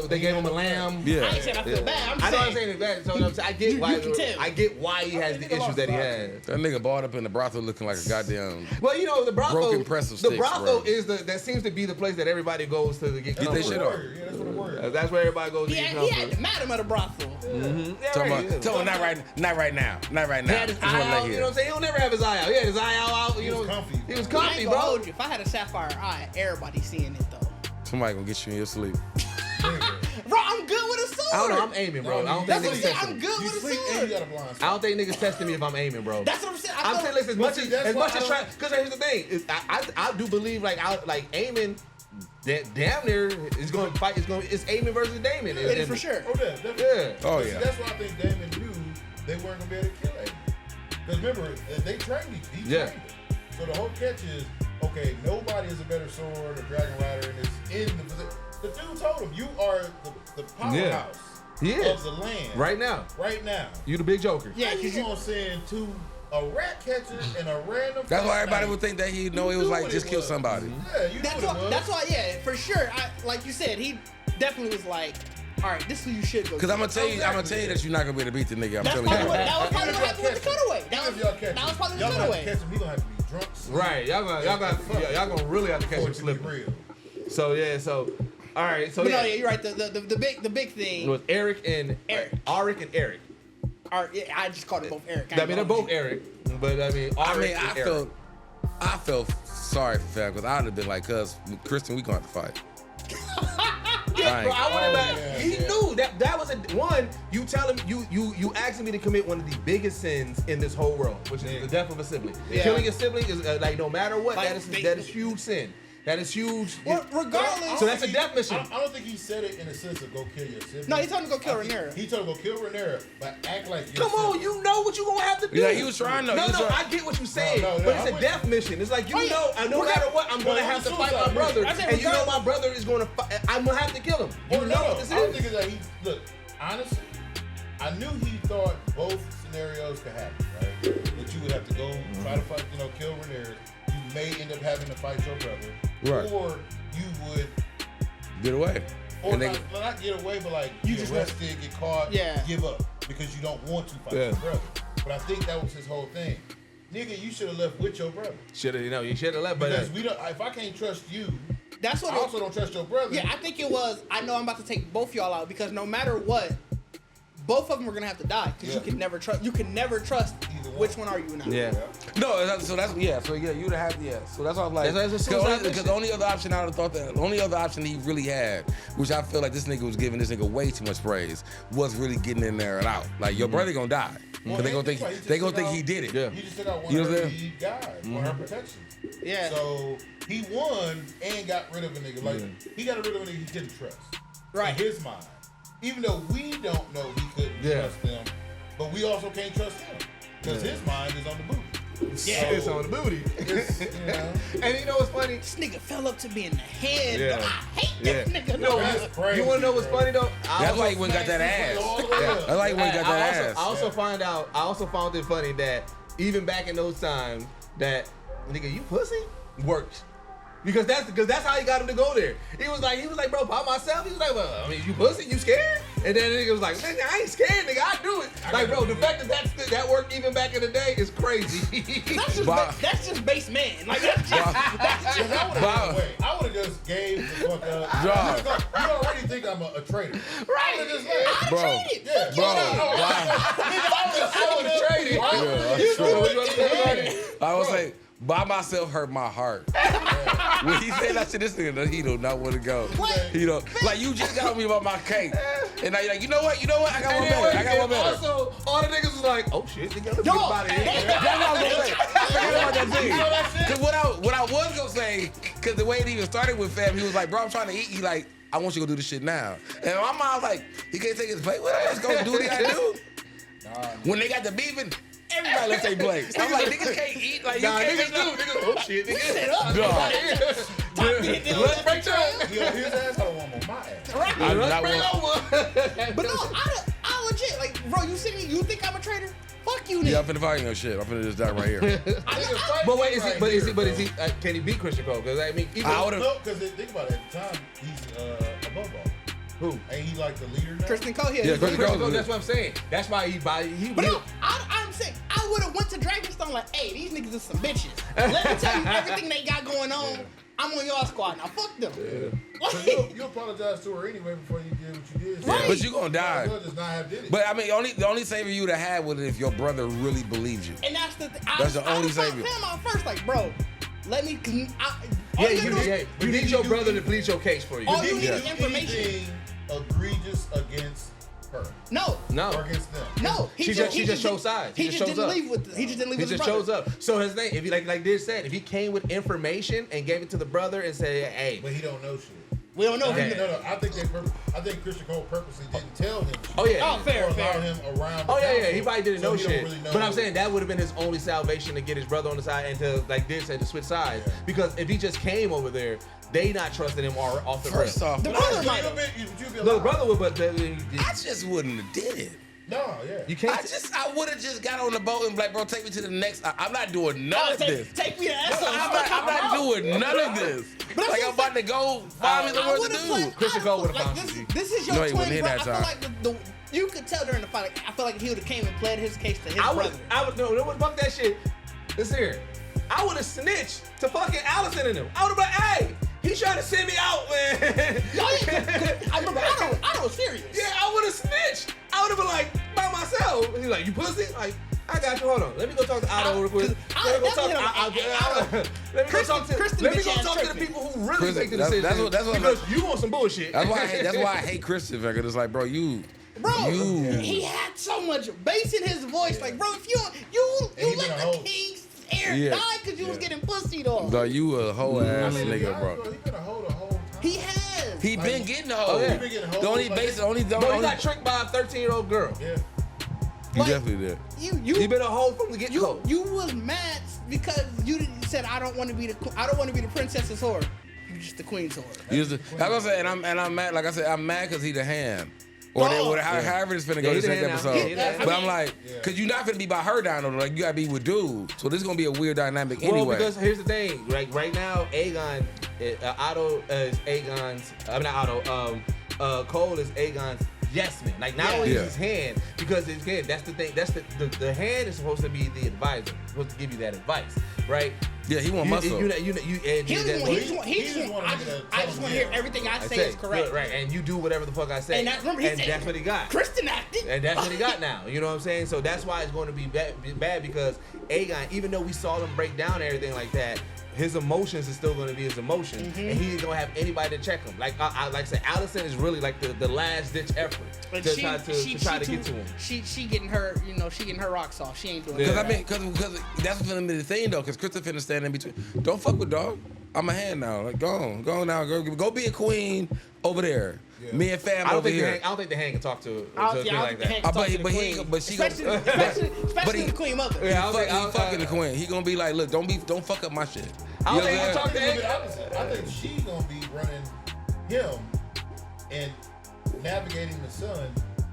they gave him a lamb. Yeah. I ain't saying I feel bad. I know I'm saying it's bad. So I'm saying, I get why he has the issues that he has. That nigga balled up in the brothel looking like a goddamn. Well, you know the brothel. Broken press of sticks, the brothel bro. is that seems to be the place that everybody goes to get Get their shit comfort. on. Yeah, that's what the word is. That's where everybody goes to He get had comfort. the madam at a brothel. Tell him not right now. Not right He now. had his Just eye wanna let out, hear. you know what I'm saying? He'll never have his eye out. He had his eye out. You He know, was comfy. He was I comfy, ain't gonna bro. hold you. If I had a sapphire eye, everybody seeing it though. Somebody gonna get you in your sleep. Bro, I'm good with a sword. I don't know. I'm aiming, bro. I don't That's think what I'm niggas saying. testing I'm me. good You with a sleep and sword. you got a blind I spot. don't think niggas testing me if I'm aiming, bro. That's what I'm saying. I'm saying, listen, But see, that's as why much I as don't- try, because here's the thing, is I do believe like aiming, that damn near is going to fight. It's Aemon versus Daemon. It is for sure. Oh, yeah, definitely. Yeah. Oh, But see, yeah. that's why I think Damon knew they weren't gonna be able to kill Aemon. Because remember, they trained him. He Yeah. trained him. So the whole catch is, okay, nobody is a better sword or dragon rider, and it's in the position. The dude told him, you are the powerhouse He of is the land right now. Right now. You the big joker. Yeah, How because you you. gonna send to a rat catcher and a random? That's why fight everybody night? would think that he know You it was knew like what just it kill was. somebody. Yeah, you That's know what why. it was. That's why. Yeah, for sure. Like you said, he definitely was like, all right, this is who you should go. Cause to. I'm gonna tell you that you're not gonna be able to beat the nigga. I'm That's telling probably you. what, that. that was probably what happened with the cutaway. Even if y'all catch That was probably the y'all gonna have to cutaway. catch him. He gonna have to be drunk. Right. Y'all gonna have to catch for him it to be slipping. real. So yeah. So all right. So But yeah. no, yeah, you're right. The big thing. It was Eric and Arik and Eric. I just called it both Eric. I mean, they're both Eric, but I mean, Arik and Eric. I felt sorry for Fab because I'd have been like, cuz Kristen, we gonna have to fight. Yeah, bro, I went back. yeah, He yeah. knew that was one. You tell him you asking me to commit one of the biggest sins in this whole world, which is the death of a sibling. Yeah. Killing a sibling is like no matter what, Like, that is huge sin. That is huge. Well, regardless. So that's a death mission. I don't think he said it in the sense of go kill your sibling. No, he told him to go kill I think Rhaenyra. He told him to go kill Rhaenyra, but act like your Come on, sibling. you know what you gonna have to do. Yeah, he was trying to. No, he was no, trying- I get what you're saying, No, but it's a I'm death mission. It's like you Oh, yeah. know, no matter what, I'm gonna No, have to it's a fight my suicide brother, mission. I said and you know regardless- my brother is gonna. I'm gonna have to kill him. You Or know no, what this I don't is. think it's that he look. Honestly, I knew he thought both scenarios could happen, right? That you would have to go try to fight, kill Rhaenyra. You may end up having to fight your brother, Right. or you would, Get away. or And they- not get away, but like You get just arrested, get caught, Yeah. give up because you don't want to fight Yeah. your brother. But I think that was his whole thing. Nigga, you should have left with your brother Should have, you should have left, but because we don't. If I can't trust you, That's what. I also don't trust your brother. Yeah, I think it was. I know I'm about to take both y'all out because no matter what, both of them are gonna have to die because Yeah. you can never trust. You can never trust Either one. which one are you now. yeah. No, so that's you'd have So that's why I was like, That's a suicide because the only other option I would have thought the only other option he really had, which I feel like this nigga was giving this nigga way too much praise, was really getting in there and out. Like your brother gonna die, Well, but they gonna that's think why he just they gonna took think out- he did it. Yeah. He just took out one You of know her what I'm lead guys for her protection. Yeah. So he won and got rid of a nigga. Like he got rid of a nigga he couldn't trust. Right. In his mind. Even though we don't know he couldn't Yeah. trust them, but we also can't trust him. Because his mind is on the booty. Yeah. It's on the booty. It's, And you know what's funny? This nigga fell up to me in the head. Yeah. I hate Yeah. this nigga. No, That's crazy, you wanna know what's bro. funny though? That's why he went and got that ass. all the way up. I like when he got that ass. I also found it funny that even back in those times that nigga, you pussy works. Because that's how he got him to go there. He was like, bro, by myself. He was like, well, I mean, you pussy, you scared? And then the nigga was like, nigga, I ain't scared, nigga, I do it. Like, bro, the fact that worked even back in the day is crazy. That's just base man. Like that's just. Bob. I would have just gave the fuck up. Dog. You already think I'm a traitor. Right. I would've just left. Bro, Traded. Yeah. bro, I would've traded. I was like, by myself hurt my heart. When he said that to this nigga, he do not want to go. He don't. Like, you just got me about my cake. And now you're like, you know what? I got one better. I got one better. Also, all the niggas was like, oh shit, nigga, let's get about it. That's what I was gonna say. I forgot about that thing. Cause what I was gonna say, cause the way it even started with Fab, he was like, bro, I'm trying to eat. He like, I want you to go do this shit now. And my mom was like, he can't take his plate. Well, let's go do what he gotta do. When they got the beefing, everybody left their plates. I'm like, niggas can't eat. Like, you Nah, can't niggas do. Niggas, oh shit, nigga. Dog. Let's break time. Yo, his ass had one on my ass. Right. I do Let's not break want. over. But no, I legit like, bro. You see me? You think I'm a traitor? Fuck you, nigga. Yeah, I'm finna fight your shit. I'm finna just die right here. But wait, is he? Can he beat Christian Cole? Because I mean, I would've- No, because think about it. At the time, he's above all. who? Ain't he like the leader now? Kristen Cole, Yeah, he's Kristen Christian Cole. Cole, that's what I'm saying. That's why he. But no, I'm saying I would have went to Dragonstone like, hey, these niggas is some bitches. Let me tell you everything they got going on. I'm on y'all squad now. Fuck them. Because you apologize to her anyway before you did what you did. Right. But you gonna die. Just not have did it. But I mean, the only savior you would have had was if your brother really believed you. And that's the thing. That's the only I savior. him out first, like, bro, let me. You need your brother to plead your case for you. All you need Yeah. is information. Anything egregious against her No. or against them. No, She just shows sides. He He just just shows didn't up. leave with. He just didn't leave He with his just brother. shows up. So his thing, if he like Diz said, if he came with information and gave it to the brother and said, "Hey, But he don't know shit. We don't know. Okay. If he, No. I think Christian Cole purposely didn't tell him shit. oh yeah, Oh, fair, Or allow fair. him around. oh the yeah, council, he probably didn't so know he don't shit. really know. But I'm saying that would have been his only salvation to get his brother on the side and to like Diz said to switch sides. Yeah. Because if he just came over there, they not trusting him or off the First rip. off, The No, brother you'd might be- have. you'd be No, the alive. brother would, but I just wouldn't have did it. No, yeah. you can't. I would have just got on the boat and be like, bro, take me to the next. I'm not doing none of this. Take me to Essos. I'm not doing none of this. But Like that's I'm about to go find me somewhere to do. Christian Cole would've found this, you. this is your No, he twin wouldn't hit brother. that I time. feel like you could tell during the fight. Like, I feel like if he would have came and pled his case to his I brother. would fuck that shit. Listen here. I would have snitched to fucking Allison and him. I would have been, hey, he's trying to send me out, man. I remember Otto was serious. Yeah, I would have snitched. I would have been like, by myself. He's like, you pussy? Like, I got you. Hold on. Let me go talk to Otto real quick. Let me go talk to the people who really Kristen, make the that's- decision. that's what- because you want some bullshit. That's why I hate Kristen, because it's like, bro, Bro, you. he had so much bass in his voice. Like, bro, if you he let been a the hoe. king's air Yeah. die because you was getting pussied off. Dog, you a whole ass To be nigga, honest, bro. He been a hoe the whole time. He has. He been getting the hoe. yeah. He been getting hoes The only like- base, only Bro, you only. got tricked by a 13-year-old girl. Yeah. You Like, definitely did. You been a hoe from the get-go. You was mad because you said I don't want to be the princess's whore. You just the queen's whore. That's what I'm saying, and I'm mad. Like I said, I'm mad because he the hand. Or however it's finna Yeah, go he this the next hand now. episode. He the hand. But I'm like, cause you're not finna be by her down though. Like you gotta be with dude. So this is gonna be a weird dynamic Well, anyway. because here's the thing. Right now, Otto is Aegon's. I'm not Otto. Cole is Aegon's yes man. Like not only Yeah. his hand, because his hand. That's the thing. That's the hand is supposed to be the advisor. Supposed to give you that advice, right? Yeah, he want muscle. He just want I just want to hear everything I say is correct. Right, and you do whatever the fuck I say. And remember, he said, that's what he got. Kristen acting. And that's what he got now. You know what I'm saying? So that's why it's going to be bad because Aegon, even though we saw him break down and everything like that, his emotions is still going to be his emotions, and he ain't going to have anybody to check him. Like I said, Allison is really like the last ditch effort But to try to get to him. She getting her, she getting her rocks off. She ain't doing Because that. I mean, because that's finna be the thing though. Because Kristen finna stand in between. Don't fuck with dog. I'm a hand now. Like go on now. Go be a queen over there. Yeah. Me and fam I don't over think here. I don't think the hand can talk to a I thing don't like think that. Hank can talk to the queen. but she especially but the queen mother. Yeah, I don't He think fucking the queen. He gonna be like, look, don't fuck up my shit. I don't You know think he what I'm talk saying? to Aegon. I think she's gonna be running him and navigating the sun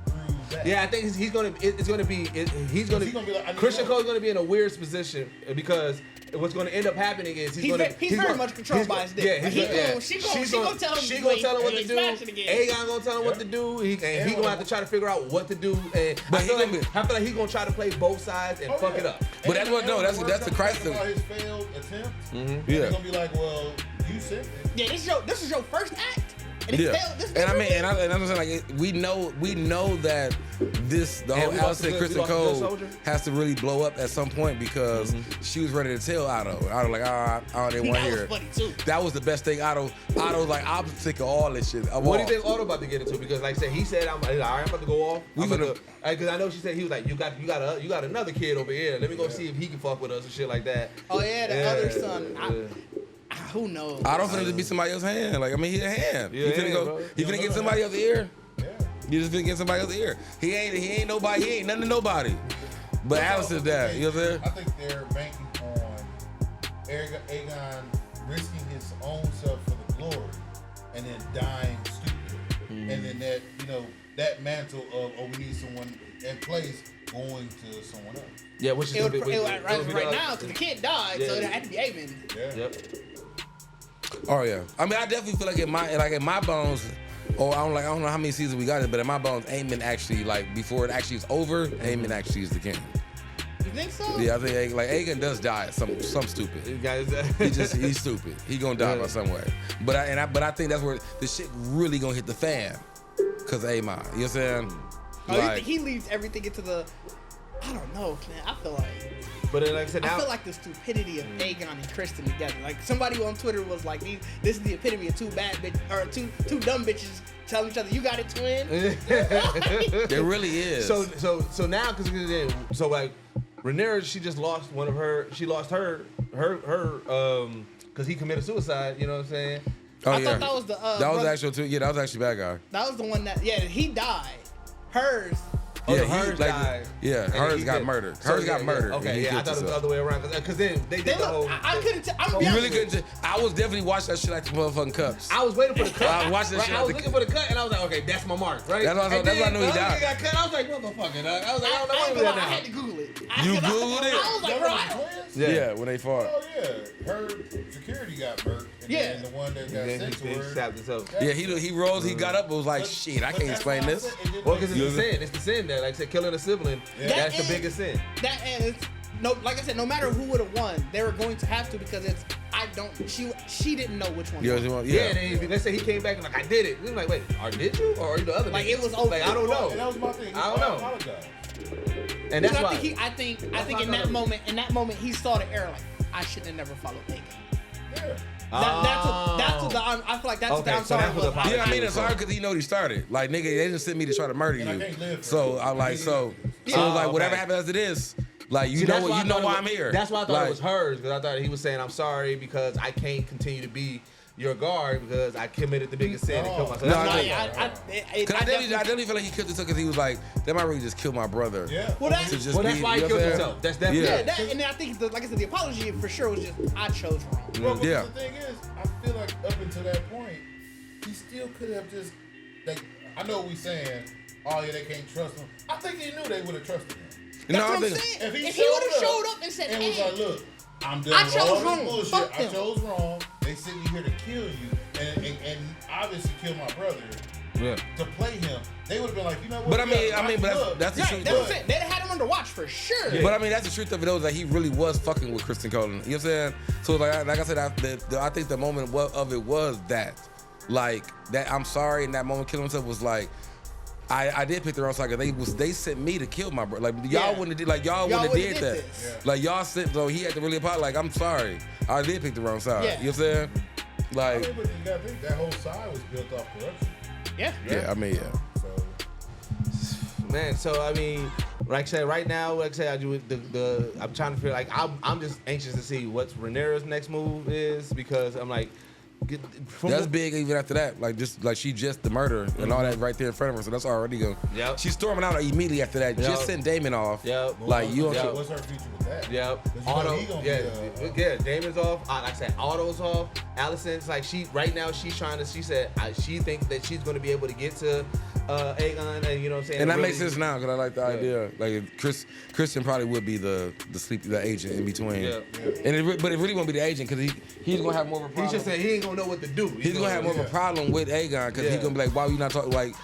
through that. Yeah, I think he's gonna. It's gonna be. He's gonna. He gonna be like, I need Christian more. Cole's gonna be in a weird position because what's gonna end up happening is he's He's very much controlled by his dick. Yeah, She gonna tell him. She gonna tell him what to do. smash it again. Aegon gonna tell him what to do. He gonna have to try to figure out what to do. And But I feel he like gonna be- he's gonna try to play both sides and fuck it up. But that's what- no, that's the crisis. About his failed attempts. Yeah. They're gonna be like, well, you sent it. Yeah, this is your first act. And it Yeah, failed. This and I mean, never and I'm saying like we know that the And whole we lost Allison a good- Kristen we lost a good Cole soldier. has to really blow up at some point because she was ready to tell Otto. Otto like, I didn't want to That hear was it. funny too. That was the best thing. Otto's like, I'm sick of all this shit. What do you think Otto about to get into? Because like I said, he said, I'm about to go off. Because I know she said he was like, you got another kid over here. Let me go see if he can fuck with us and shit like that. Oh yeah, the other son. Who knows? I don't finna just be somebody else's hand. Like I mean, he a hand. Yeah, he finna go. bro. He finna get somebody else's ear. Yeah. You just finna get somebody else's ear. He ain't nobody. He ain't nothing to nobody. But Allison's dad. You know what I'm saying? I think they're banking on Aegon risking his own self for the glory and then dying stupid. And then that mantle of, we need someone in place going to someone else. Yeah, which is It would, gonna be- it would it'll rise be right the- now because the kid died, so Yeah. it had to be Aemond. Yeah. Yep. Oh yeah. I mean, I definitely feel like in my bones, or I don't know how many seasons we got it, but in my bones, Aemond actually like before it actually is over, Aemond actually is the king. You think so? Yeah, I think like Aegon does die some stupid. You guys, He's stupid. He gonna die by some way. But I think that's where the shit really gonna hit the fan. Cause Aemon, you know what I'm saying? Oh, you Like, think he leaves everything into the? I don't know, man. I feel like. But then, like I said, I now feel like the stupidity of Aegon and Kristen together. Like somebody on Twitter was like, "This is the epitome of two bad bitches or two dumb bitches telling each other you got it, twin." it really is. so now because like Rhaenyra, she just lost one of her. She lost her because he committed suicide. You know what I'm saying? oh I yeah, thought that was the. that was brother- actual too. Yeah, that was actually bad guy. That was the one that. Yeah, he died. Hers. Oh, Yeah, no, hers died. Yeah, And hers he got did- murdered. so, Hers got murdered. and Okay, he yeah, I killed thought it was the himself. other way around because then they did They the look. whole. I couldn't tell. I'm You be really honest. couldn't. I was definitely watching that shit like the motherfucking cups. I was waiting for the cut. I was watching that shit I at was the- looking for the cut, and I was like, okay, that's my mark, right? That's why I And that's why I knew he the other died. nigga got cut. I was like, motherfucker, dog. I was like, I don't know I what ain't I'm gonna lie, doing I now. had to Google it. You Googled it? I was like, That bro, was I the don't. twins? Yeah, when they fought. Oh yeah, her security got murked, and Yeah. then the one that got Then sent to he her. stabbed himself. Yeah, he rose, he got up, and was like, But- shit, I but can't that's explain why I this. said it didn't Well, make because it's the sense. sin. It's the sin that, like I said, killing a sibling. Yeah. That's the That biggest sin. That and it's no, like I said, no matter who would have won, they were going to have to because it's. I don't. She didn't know which one. Yeah, won. Yeah, yeah. and then let's say he came back and like, I did it. We were like, wait, or did you? Or are you the other Like, nigga? it was over. Like, I don't know. And that was my thing. I don't know. apologize. And that's I why. think I think not in that moment, he saw the error. Like, I should have never followed Aegon. Yeah. That's what the. I feel like that's what the Okay, I'm so sorry that's what the was. apology Yeah, I mean, it's hard because he know he started. Like, nigga, they didn't send me to try to murder And I you. can't live So forever. I'm like, so it's like whatever happens as it is. Like, you See, know that's what, why you I know thought why it I'm was- here. That's why I thought Like, it was hers, because I thought he was saying, I'm sorry because I can't continue to be your guard because I committed the biggest sin and killed myself. No, That's I why- think- Cause I definitely feel like he killed himself because he was like, they might really just kill my brother. Yeah. Well, that, To just Well, that's be- why he you know killed what I'm saying? himself. That's definitely Yeah. yeah, that, and then I think, like I said, the apology for sure was just I chose wrong. Well, but Yeah. the thing is, I feel like up until that point, he still could have just, like, I know we saying, oh yeah, they can't trust him. I think he knew they would have trusted him. That's No, I what I'm think- saying. If he If he would have showed showed up up and said, And was "Hey, like, look, I'm done I with chose all wrong. this bullshit. Fuck I them." chose wrong. They sent me here to kill you and obviously kill my brother Yeah. to play him. They would have been like, you know what? But I mean, yeah, but look, that's the right, truth. that's what I'm saying. They'd have had him under watch for sure. But I mean, that's the truth of it. Though, is that he really was fucking with Kristen Colin. You know what I'm saying? So like I said, I think the moment of it was that, like that. I'm sorry, in that moment, killing himself was like. I did pick the wrong side. They sent me to kill my brother. Like y'all Yeah. wouldn't have did like y'all Y'all wouldn't have wouldn't did have that. did this. Yeah. Like y'all sent, so he had to really apologize. Like I'm sorry, I did pick the wrong side. Yeah. You know what I'm saying? I Like mean, but you gotta think that whole side was built off corruption. Yeah. yeah, I mean yeah. So Man, so I mean, like I said, right now, like I said, I do I'm trying to feel like I'm just anxious to see what Rhaenyra's next move is because I'm like, That's big even after that. Like just like she just the murder and all that right there in front of her. So that's already go. Yep. She's storming out immediately after that. Yep. Just sent Damon off. Yep. Like you don't. Yep. what's her future with that? Yep. 'Cause you know Otto, he gonna yeah, be, yeah. Damon's off. Like I said, Otto's off. Allison's like right now she's trying to. She said she thinks that she's going to be able to get to Aegon, and you know what I'm saying. And that really- makes sense now because I like the idea. Like Kristen probably would be the agent in between. Yeah. But it really won't be the agent because he's gonna have more of a problem. He's just saying he ain't gonna know what to do. He's gonna have more of a problem with Aegon because he's Yeah. gonna be like, why are you not talking? Like,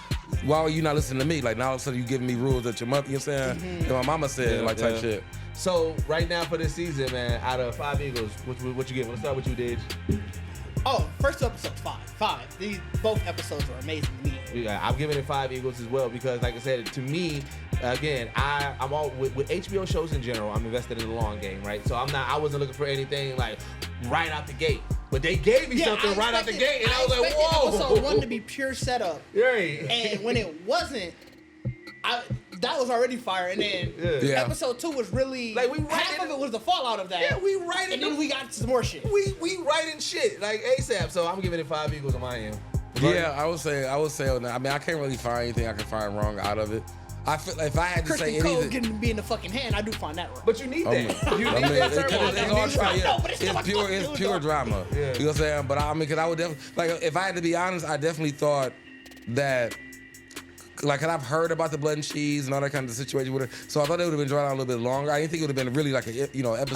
why are you not listening to me? Like now all of a sudden you giving me rules that your mother, you know what I'm saying? That my mama said, Yeah, like type yeah. shit. So right now for this season, man, out of 5 Eagles, what you give? Let's start with you, Didge. Oh, first episode 5. These both episodes are amazing to me. Yeah, I'm giving it 5 Eagles as well because, like I said, to me, again, I'm all with HBO shows in general. I'm invested in the long game, right? So I wasn't looking for anything like right out the gate, but they gave me something I right out the expected- gate, and I was like, expected whoa. Episode 1 to be pure setup, Right. and when it wasn't, that was already fire. And then Yeah. episode 2 was really Like, we half right of in- it was the fallout of that. Yeah, we right in and then the- we got some more shit. we writing shit like ASAP. So I'm giving it 5 Eagles on my end. Yeah, I would say on that. I mean, I can't really find anything I can find wrong out of it. I feel like if I had to say Kristen Cole anything. getting be in the fucking hand, I do find that wrong. But you need I mean, that. You I need mean, that. it's turmoil. You all need try, that. yeah. No, but it's still like fuck It's you, pure though. drama. Yeah. You know what I'm saying? But I mean, because I would definitely, like, if I had to be honest, I definitely thought that like, and I've heard about the blood and cheese and all that kind of situation with her. So I thought it would have been drawn out a little bit longer. I didn't think it would have been really like a episode. You know what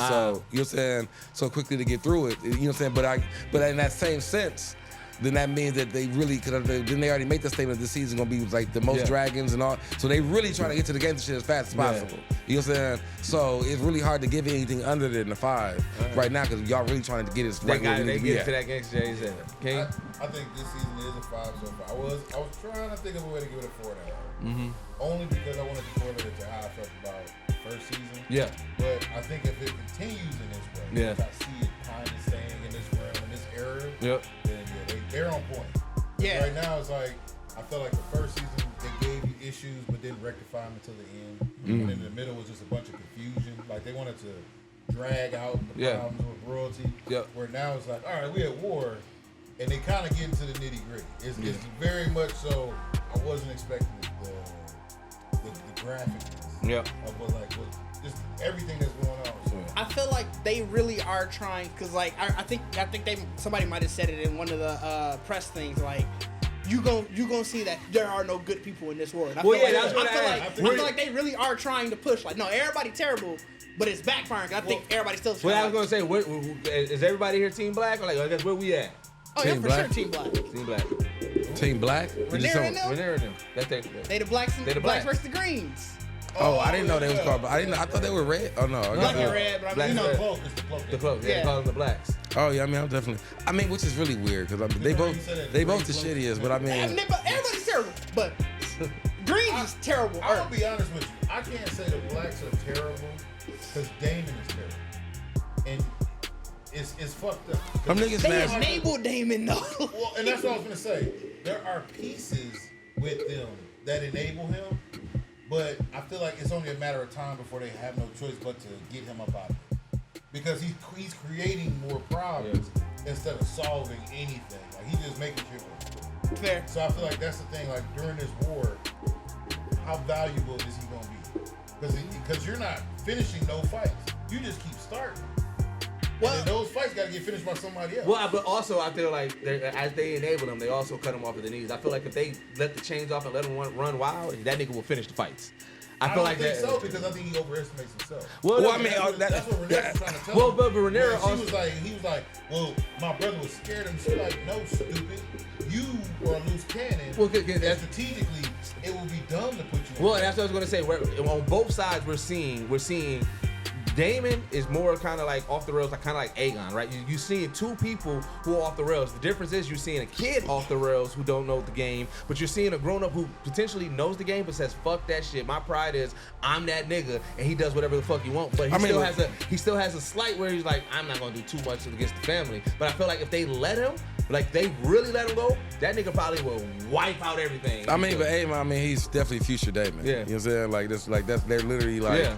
I'm saying? So quickly to get through it. You know what I'm saying? But in that same sense, then that means that they really could. Then they already made the statement this season gonna be like the most dragons and all. So they really trying to get to the game shit as fast as possible. You know what I'm saying? So it's really hard to give anything under than the 5 right now because y'all really trying to get it right where They we get to that gangster Jay said. King? I think this season is a 5 so far. I was trying to think of a way to give it a 4.5. Only because I wanted to correlate it to how I felt about the first season. Yeah. But I think if it continues in this way, if I see it kind of staying in this realm, in this era, then they're on point. Yeah. Right now, it's like, I felt like the first season, they gave you issues, but didn't rectify them until the end. And in the middle was just a bunch of confusion. Like, they wanted to drag out the problems with royalty. Where now it's like, all right, we at war, and they kind of get into the nitty gritty. It's very much so, I wasn't expecting the graphicness of just everything that's going on. So. I feel like they really are trying, cause like I think somebody might have said it in one of the press things, like you gonna see that there are no good people in this world. I feel like they really are trying to push, like, no, everybody terrible, but it's backfiring. I think everybody's still. Well, I was gonna say, is everybody here Team Black or like I guess where we at? Oh yeah, for sure, Team Black. Team Black. Team Black. Rhaenyra and them. Rhaenyra and them. They the blacks. They the blacks versus the greens. I didn't know they was called. I thought they were red. Oh no, black and red. But I mean, the cloak is the cloak. The cloak. Yeah, they call them the blacks. Oh yeah, I mean, I'm definitely. I mean, which is really weird because they both the shittiest. But I mean, everybody's terrible. But Greens is terrible. I'll be honest with you. I can't say the blacks are terrible because Daemon is terrible, and it's fucked up. Them niggas they enabled Daemon though. Well, and that's what I was gonna say. There are pieces with them that enable him. But I feel like it's only a matter of time before they have no choice but to get him up out of it. Because he's creating more problems instead of solving anything. Like, he's just making shit work. Fair. So I feel like that's the thing. Like, during this war, how valuable is he going to be? Because you're not finishing no fights. You just keep starting. Well, and then those fights got to get finished by somebody else. Well, but also I feel like as they enable them, they also cut them off at the knees. I feel like if they let the chains off and let them run wild, that nigga will finish the fights. I don't think so because I think he overestimates himself. Well, I mean, that's what Rhaenyra was trying to tell him. Well, but Rhaenyra also he was like, well, my brother was scared of him. She's like, no, stupid, you were a loose cannon. Well, strategically, it would be dumb to put you. Well, and that's what I was gonna say. On both sides, we're seeing. Daemon is more kind of like off the rails, like kind of like Aegon, right? You're seeing two people who are off the rails. The difference is you're seeing a kid off the rails who don't know the game, but you're seeing a grown-up who potentially knows the game but says, fuck that shit. My pride is I'm that nigga, and he does whatever the fuck he wants. But he still has a slight where he's like, I'm not gonna do too much against the family. But I feel like if they let him, like they really let him go, that nigga probably will wipe out everything. I mean, but Aemon, he's definitely future Daemon. Yeah. You know what I'm saying? They're literally like. Yeah.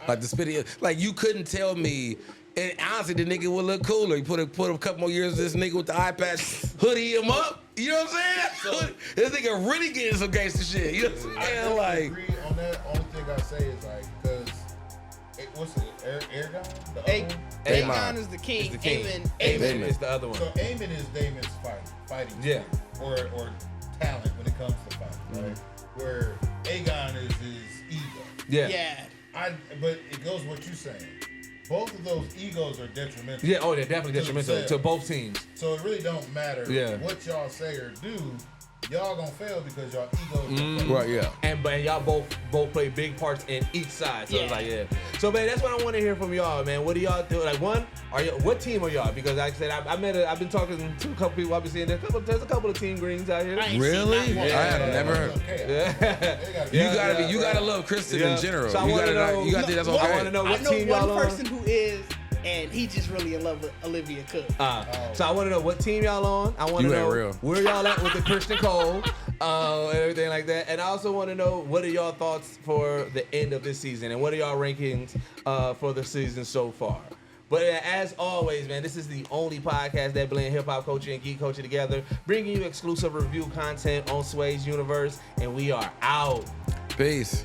Like the spitty, like you couldn't tell me. And honestly, the nigga would look cooler. You put a couple more years of this nigga with the eye patch, hoodie him up. You know what I'm saying? This nigga really getting some gangster shit. You know what I'm saying? I agree on that. Only thing I say is like, because what's it? Aegon? Aegon is the king. Aemon is the other one. So Aemon is Daemon's fighting. Yeah. Or talent when it comes to fighting, right? Where Aegon is his ego. Yeah. But it goes what you're saying. Both of those egos are detrimental. Yeah, they're definitely detrimental to both teams. So it really don't matter what y'all say or do. Y'all gonna fail because y'all egos. Right, yeah. And y'all both play big parts in each side. So it's like, So man, that's what I want to hear from y'all, man. What do y'all do? Like, what team are y'all? Because like I said, I've been talking to a couple people. I've been seeing there's a couple of Team Greens out here. Really? Yeah. I have never heard. You gotta love Kristen in general. So you gotta think that's okay. I want to know what team y'all on. I know one person who is. And he just really in love with Olivia Cook. So I want to know what team y'all on. I want to know where y'all at with the Kristen Cole and everything like that. And I also want to know what are y'all thoughts for the end of this season and what are y'all rankings for the season so far. But as always, man, this is the only podcast that blend hip-hop culture and geek culture together, bringing you exclusive review content on Sway's Universe, and we are out. Peace.